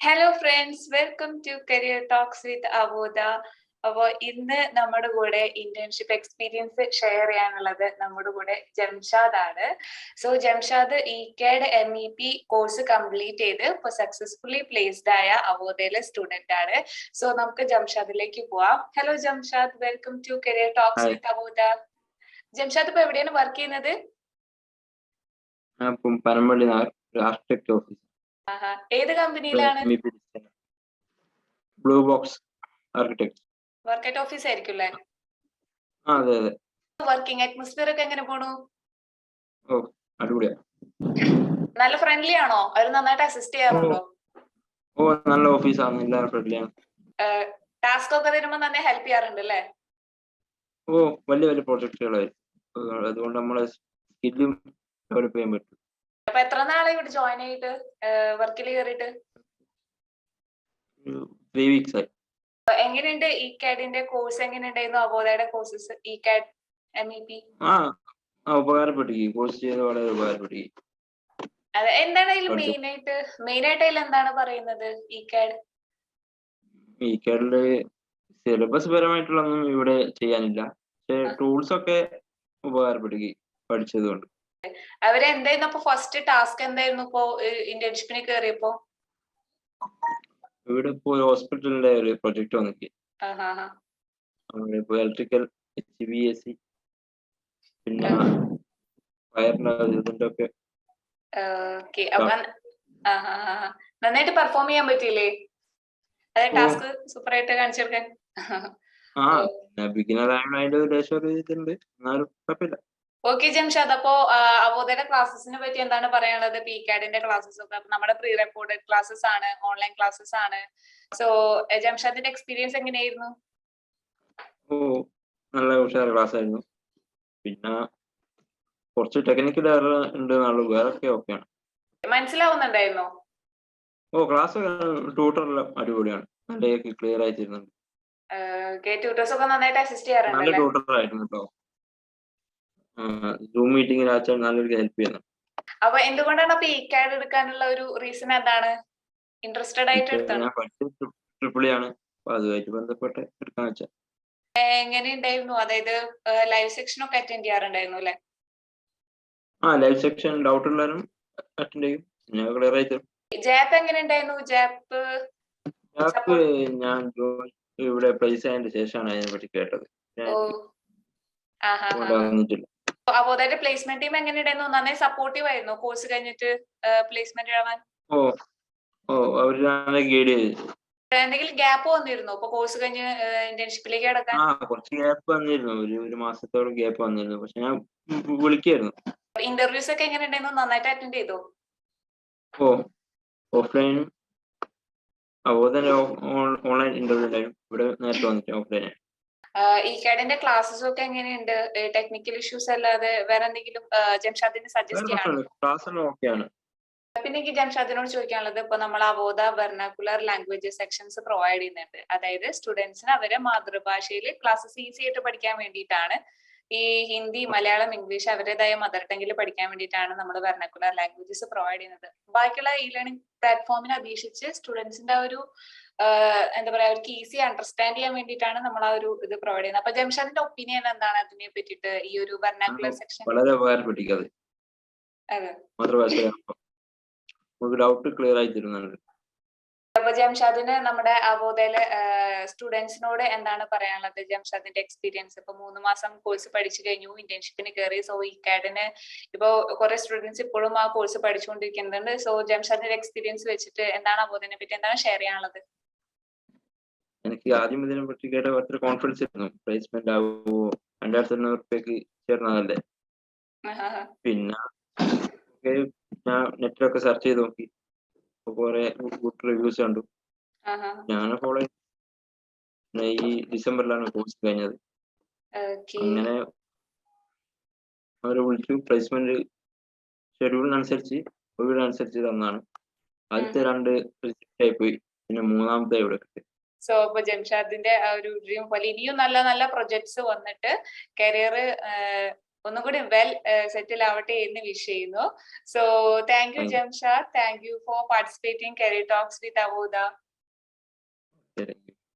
Hello friends, welcome to Career Talks with Avodha. അപ്പോൾ ഇന്ന് നമ്മുടെ കൂടെ ഇന്റേൺഷിപ്പ് എക്സ്പീരിയൻസ് ഷെയർ ചെയ്യാനുള്ളത് നമ്മുടെ കൂടെ ജംഷാദ് ആണ്. So Jamshad ECAD MEP course complete ചെയ്ത് ഇപ്പൊ സക്സസ്ഫുള്ളി പ്ലേസ്ഡ് ആയ അവോധയിലെ സ്റ്റുഡന്റ് ആണ്. സോ നമുക്ക് ജംഷാദിലേക്ക് പോവാം. Hello Jamshad, welcome to career talks with Avodha. Jamshad ഇപ്പൊ എവിടെയാണ് വർക്ക് ചെയ്യുന്നത്? ഏത് കമ്പനിയിലാണ്? Blue box architect. Work at office ആയിരിക്കും അല്ലേ? അതെ അതെ. വർക്കിംഗ് അറ്റ്മോസ്ഫിയർ ഒക്കെ എങ്ങനെ പോണു? ഓ അടിപൊളിയാ. നല്ല ഫ്രണ്ട്ലി ആണോ? അവർ നന്നായിട്ട് അസിസ്റ്റ് ചെയ്യാറുണ്ടോ? ഓ നല്ല ഓഫീസാണ്, എല്ലാവരും ഫ്രണ്ട്ലിയാണ്. ടാസ്ക് ഒക്കെ തരുമ്പോ തന്നെ ഹെൽപ്പ് ചെയ്യാറുണ്ട് അല്ലേ? ഓ വലിയ വലിയ പ്രോജക്റ്റുകളായിരിക്കും, അതുകൊണ്ട് നമ്മളെ സ്കില്ലും ഡെവലപ്പ് ചെയ്യാൻ പറ്റും. അപ്പൊ എത്ര നാളായി ഇവിടെ ജോയിൻ ചെയ്തിട്ട് വർക്കിൽ കയറിയിട്ട്? 3 weeks ആയി. എങ്ങനെയുണ്ട് ECADന്റെ കോഴ്സ്? എങ്ങനെയുണ്ടായിരുന്നു അവോധയുടെ കോഴ്സസ് ECAD MEP? ഉപകാരപ്പെട്ടു, ഈ കോഴ്സ് ചെയ്ത് വളരെ ഉപകാരപ്പെട്ടു. അതെ, എന്താണ് അതിൽ മെയിൻ ആയിട്ട് അതിൽ എന്താണ് പറയുന്നത്? ECADില് സിലബസ് പരമായിട്ടുള്ളൊന്നും ഇവിടെ ചെയ്യാനില്ല, പക്ഷെ ടൂൾസ് ഒക്കെ ഉപകാരപ്പെടുകയും പഠിച്ചത് കൊണ്ട്. അവരെന്തായിരുന്നു അപ്പൊ ഫസ്റ്റ് ടാസ്ക് എന്തായിരുന്നു ഇപ്പോ ഇന്റേൺഷിപ്പിന് കയറിയപ്പോ? ഇവിടെ ഇപ്പോ ഹോസ്പിറ്റലിന്റെ ഒരു പ്രൊജക്ട് വന്നിട്ട് ഇപ്പൊ ഇലക്ട്രിക്കൽ HVAC പിന്നെ ഫയറിന്റെ ഇതിന്റെ ഒക്കെ. നന്നായിട്ട് പെർഫോം ചെയ്യാൻ പറ്റിയില്ലേ? അതെ, ടാസ്ക് സൂപ്പർ ആയിട്ട് കാണിച്ചെടുക്കാൻ. ബിഗിനർ ആയതുകൊണ്ട് അതിന്റെ ഒരു ഇതുണ്ട്, എന്നാലും കുഴപ്പമില്ല. ഓക്കെ ജംഷാദ്, അപ്പോ അവോധയുടെ ക്ലാസ്സസിനെ പറ്റി എന്താണ് പറയാനുള്ളത്? ECADന്റെ ക്ലാസ്സസ് ഒക്കെ നമ്മുടെ പ്രീ റെക്കോർഡഡ് ക്ലാസ്സസ് ആണ്, ഓൺലൈൻ ക്ലാസ്സസ് ആണ്. സോ ജംഷാദിന്റെ എക്സ്പീരിയൻസ് എങ്ങനെയായിരുന്നു? ഓ നല്ല ഉഷാർ ക്ലാസ് ആയിരുന്നു. പിന്നെ കുറച്ച് ടെക്നിക്കൽ ഉണ്ട്, വേറൊക്കെ ഓക്കെയാണ്. മനസ്സിലാവുന്നുണ്ടായിരുന്നോ? ഓ ക്ലാസ് ട്യൂട്ടറെല്ലാം അടിപൊളിയാണ്, നല്ല ക്ലിയർ ആയി തരുന്നുണ്ട്. ട്യൂട്ടേഴ്സ് ഒക്കെ നന്നായിട്ട് അസിസ്റ്റ് ചെയ്യാറുണ്ട്. നല്ല ട്യൂട്ടർ ആയിരുന്നു കേട്ടോ. സൂം മീറ്റിംഗിൽ അച്ഛൻ നല്ലൊരു ഹെൽപ്പ് ചെയ്യുന്നു. അപ്പൊ എന്തുകൊണ്ടാണ് അപ്പൊ ECAD എടുക്കാനുള്ള ഒരു റീസൺ എന്താണ്? ഇൻട്രസ്റ്റഡ് ആയിട്ട് എടുത്താണ്? ഞാൻ പഠിച്ചത് ട്രിപ്പിളിയാണ്, അപ്പൊ അതുമായിട്ട് ബന്ധപ്പെട്ട് എടുക്കാൻ വെച്ചാൽ. എങ്ങനെയുണ്ടായിരുന്നു? അതായത് ലൈവ് സെക്ഷൻ ഒക്കെ അറ്റൻഡ് ചെയ്യാറുണ്ടായിരുന്നു അല്ലെ? ലൈവ് സെക്ഷൻ ഡൗട്ട് ഉള്ളവരും അറ്റൻഡ് ചെയ്യും, ഞാൻ ക്ലിയർ ആയി തരും. ജാപ്പ് എങ്ങനെയുണ്ടായിരുന്നു? ജാപ്പ് ഞാൻ ഇവിടെ പ്ലേസ് ആയതിനു ശേഷമാണ് അതിനെ പറ്റി കേട്ടത്. അവോധയുടെ പ്ലേസ്മെന്റ് ടീം എങ്ങനെയുണ്ടായിരുന്നു? നന്നായി സപ്പോർട്ടീവ് ആയിരുന്നു കോഴ്സ് കഴിഞ്ഞിട്ട് പ്ലേസ്മെന്റ് ആവാൻ? അവര് ഗൈഡ് ചെയ്തു. എന്തെങ്കിലും ഗ്യാപ്പ് വന്നിരുന്നോ ഇപ്പൊ കോഴ്സ് കഴിഞ്ഞ് ഇന്റേൺഷിപ്പിലേക്ക് കടക്കാൻ? കുറച്ച് ഗ്യാപ്പ് വന്നിരുന്നു, ഒരു മാസത്തോളം ഗ്യാപ്പ് വന്നിരുന്നു, പക്ഷെ ഞാൻ വിളിക്കായിരുന്നു. ഇന്റർവ്യൂസ് ഒക്കെ എങ്ങനെയുണ്ടായിരുന്നു? നന്നായിട്ട് അറ്റൻഡ് ചെയ്തോ? ഓഫ്ലൈനും അതുപോലെ ഓൺലൈൻ ഇന്റർവ്യൂ ഉണ്ടായിരുന്നു. ഇവിടെ നേരത്തെ വന്നിട്ട് ഓഫ്ലൈൻ. ECADന്റെ ക്ലാസ്സസ് ഒക്കെ എങ്ങനെയുണ്ട്? ടെക്നിക്കൽ ഇഷ്യൂസ് അല്ലാതെ വേറെ എന്തെങ്കിലും ജംഷാദിന് സജസ്റ്റ് ചെയ്യാൻ? പിന്നെ എനിക്ക് ജംഷാദിനോട് ചോദിക്കാനുള്ളത്, ഇപ്പൊ നമ്മൾ അവോധ വെർനാക്കുലർ ലാംഗ്വേജസ് സെക്ഷൻസ് പ്രൊവൈഡ് ചെയ്യുന്നുണ്ട്. അതായത് സ്റ്റുഡൻസിന് അവരെ മാതൃഭാഷയിൽ ക്ലാസ്സസ് ഈസി ആയിട്ട് പഠിക്കാൻ വേണ്ടിയിട്ടാണ്. ഈ ഹിന്ദി, മലയാളം, ഇംഗ്ലീഷ് അവരുടേതായ മദർ ടങ്ങിൽ പഠിക്കാൻ വേണ്ടിയിട്ടാണ് നമ്മൾ വെർനാക്കുലർ ലാംഗ്വേജസ് പ്രൊവൈഡ് ചെയ്യുന്നത്. ബാക്കിയുള്ള ലേണിംഗ് പ്ലാറ്റ്ഫോമിനെ അപേക്ഷിച്ച് സ്റ്റുഡൻസിന്റെ ഒരു എന്താ പറയാ, അവർക്ക് ഈസി അണ്ടർസ്റ്റാൻഡ് ചെയ്യാൻ വേണ്ടിയിട്ടാണ് നമ്മൾ ആ ഒരു ഇത് പ്രൊവൈഡ് ചെയ്യുന്നത്. അപ്പൊ ജംഷാദിന്റെ ഒപ്പീനിയൻ എന്താണ് അതിനെ പറ്റിയിട്ട്? ഈ ഒരു വെർനാക്കുലർ സെക്ഷൻ വളരെ ഉപകാരപ്പെട്ടിരിക്കുന്നത്. അതെ, ഡൗട്ട് ക്ലിയർ ആയി തരുന്നുണ്ട്. അപ്പൊ ജംഷാദിന് നമ്മുടെ അവോധയിലെ സ്റ്റുഡൻസിനോട് എന്താണ് പറയാനുള്ളത്? ജംഷാദിന്റെ എക്സ്പീരിയൻസ് ഇപ്പൊ 3 മാസം കോഴ്സ് പഠിച്ചു കഴിഞ്ഞു, ഇന്റേൺഷിപ്പിന് കയറി. സോ ECADന് ഇപ്പൊ കുറെ സ്റ്റുഡൻസ് ഇപ്പോഴും ആ കോഴ്സ് പഠിച്ചുകൊണ്ടിരിക്കുന്നുണ്ട്. സോ ജംഷാദിന്റെ എക്സ്പീരിയൻസ് വെച്ചിട്ട് എന്താണ് അവോധനെ പറ്റി എന്താണ് ഷെയർ ചെയ്യാനുള്ളത്? എനിക്ക് ആദ്യം ഇതിനെ പറ്റി കേട്ട അത്ര കോൺഫിഡൻസ് ആയിരുന്നു. പ്ലേസ്മെന്റ് ആവുമോ, 2500 രൂപയ്ക്ക് ചേർന്നതല്ലേ. പിന്നെ ഞാൻ നെറ്റിലൊക്കെ സെർച്ച് ചെയ്ത് നോക്കി, കുറെ ഗുഡ് റിവ്യൂസ് കണ്ടു. ഞാൻ ഫോളോ ചെയ്തു. ഈ ഡിസംബറിലാണ് കോഴ്സ് കഴിഞ്ഞത്. അങ്ങനെ അവരെ വിളിച്ചു, പ്ലേസ്മെന്റ് ഷെഡ്യൂളിനനുസരിച്ച് ഒഴിവിനനുസരിച്ച് തന്നാണ്. ആദ്യത്തെ 2 റിജക്റ്റ് ആയി പോയി, പിന്നെ 3ാമത്തെ ഇവിടെ കിട്ടി. സോ ഇപ്പൊ ജംഷാദിന്റെ ആ ഒരു ഡ്രീം പോലെ ഇനിയും നല്ല നല്ല പ്രൊജക്ട്സ് വന്നിട്ട് കരിയർ ഒന്നും കൂടി വെൽ സെറ്റിൽ ആവട്ടെ എന്ന് വിഷ് ചെയ്യുന്നു. So thank you Thank you. Jamshad, thank you for participating career talks with Avodha. ശരി.